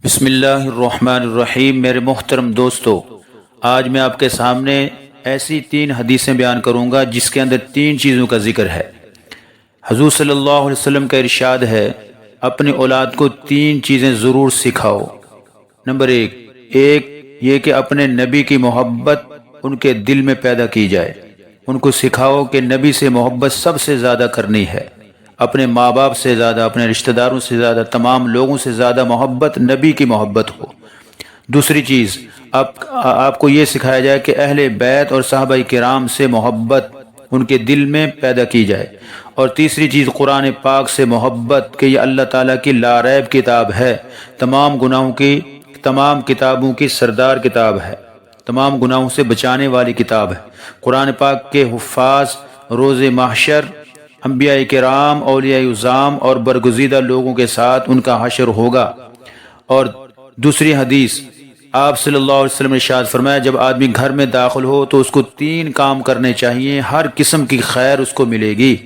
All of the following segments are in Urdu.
بسم اللہ الرحمن الرحیم۔ میرے محترم دوستو، آج میں آپ کے سامنے ایسی 3 حدیثیں بیان کروں گا جس کے اندر 3 چیزوں کا ذکر ہے۔ حضور صلی اللہ علیہ وسلم کا ارشاد ہے، اپنی اولاد کو 3 چیزیں ضرور سکھاؤ۔ نمبر 1 یہ کہ اپنے نبی کی محبت ان کے دل میں پیدا کی جائے۔ ان کو سکھاؤ کہ نبی سے محبت سب سے زیادہ کرنی ہے، اپنے ماں باپ سے زیادہ، اپنے رشتہ داروں سے زیادہ، تمام لوگوں سے زیادہ محبت نبی کی محبت ہو۔ دوسری چیز، آپ کو یہ سکھایا جائے کہ اہل بیت اور صحابہ کرام سے محبت ان کے دل میں پیدا کی جائے۔ اور تیسری چیز، قرآن پاک سے محبت کہ یہ اللہ تعالیٰ کی لا ریب کتاب ہے، تمام گناہوں کی، تمام کتابوں کی سردار کتاب ہے، تمام گناہوں سے بچانے والی کتاب ہے۔ قرآن پاک کے حفاظ روز محشر انبیاء کرام، اولیاء اعظام اور برگزیدہ لوگوں کے ساتھ ان کا حشر ہوگا۔ اور دوسری حدیث، آپ صلی اللہ علیہ وسلم نے ارشاد فرمایا، جب آدمی گھر میں داخل ہو تو اس کو 3 کام کرنے چاہیے، ہر قسم کی خیر اس کو ملے گی۔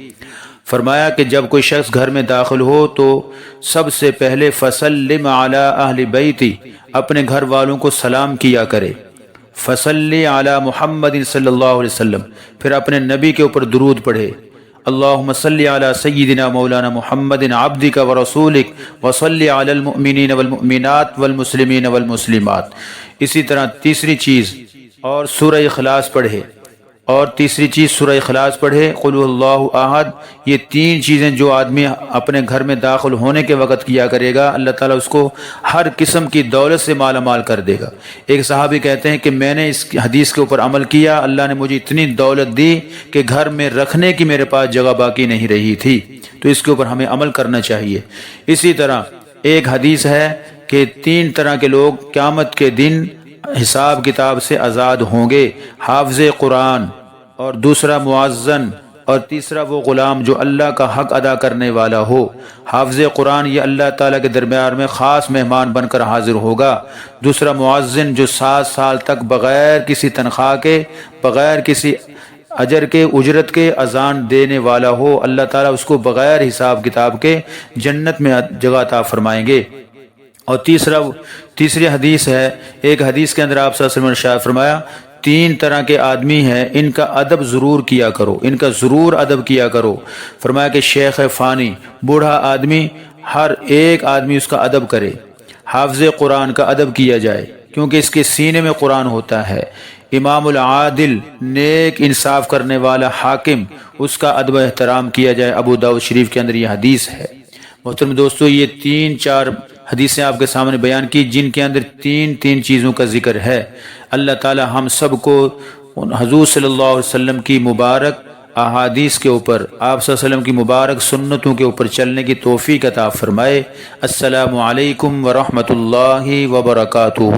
فرمایا کہ جب کوئی شخص گھر میں داخل ہو تو سب سے پہلے فسلم علی اہل بیتی، اپنے گھر والوں کو سلام کیا کرے۔ فصلی علی محمد صلی اللہ علیہ وسلم، پھر اپنے نبی کے اوپر درود پڑھے۔ اللہم صلی علی سیدنا مولانا محمد عبدک ورسولک وصلی علی المؤمنین والمؤمنات والمسلمین والمسلمات۔ اسی طرح تیسری چیز، اور سورہ اخلاص پڑھے، اور تیسری چیز سورہ اخلاص پڑھے، قل اللہ احد۔ یہ 3 چیزیں جو آدمی اپنے گھر میں داخل ہونے کے وقت کیا کرے گا، اللہ تعالیٰ اس کو ہر قسم کی دولت سے مالا مال کر دے گا۔ ایک صحابی کہتے ہیں کہ میں نے اس حدیث کے اوپر عمل کیا، اللہ نے مجھے اتنی دولت دی کہ گھر میں رکھنے کی میرے پاس جگہ باقی نہیں رہی تھی۔ تو اس کے اوپر ہمیں عمل کرنا چاہیے۔ اسی طرح ایک حدیث ہے کہ 3 طرح کے لوگ قیامت کے دن حساب کتاب سے آزاد ہوں گے، حافظ قرآن، اور دوسرا معزن، اور تیسرا وہ غلام جو اللہ کا حق ادا کرنے والا ہو۔ حافظ قرآن یہ اللہ تعالیٰ کے دربار میں خاص مہمان بن کر حاضر ہوگا۔ دوسرا معزن جو 7 سال تک بغیر کسی تنخواہ کے، بغیر کسی اجر کے، اجرت کے اذان دینے والا ہو، اللہ تعالیٰ اس کو بغیر حساب کتاب کے جنت میں جگہ عطا فرمائیں گے۔ اور تیسری حدیث ہے، ایک حدیث کے اندر آپ صلی اللہ علیہ وسلم نے ارشاد فرمایا، 3 طرح کے آدمی ہیں، ان کا ادب ضرور کیا کرو، ان کا ضرور ادب کیا کرو۔ فرمایا کہ شیخ فانی، بوڑھا آدمی، ہر ایک آدمی اس کا ادب کرے۔ حافظ قرآن کا ادب کیا جائے کیونکہ اس کے سینے میں قرآن ہوتا ہے۔ امام العادل، نیک انصاف کرنے والا حاکم، اس کا ادب و احترام کیا جائے۔ ابو داؤد شریف کے اندر یہ حدیث ہے۔ محترم دوستو، یہ 3-4 حدیثیں آپ کے سامنے بیان کی جن کے اندر 3 چیزوں کا ذکر ہے۔ اللہ تعالی ہم سب کو حضور صلی اللہ علیہ وسلم کی مبارک احادیث کے اوپر، آپ صلی اللہ علیہ وسلم کی مبارک سنتوں کے اوپر چلنے کی توفیق عطا فرمائے۔ السلام علیکم ورحمۃ اللہ وبرکاتہ۔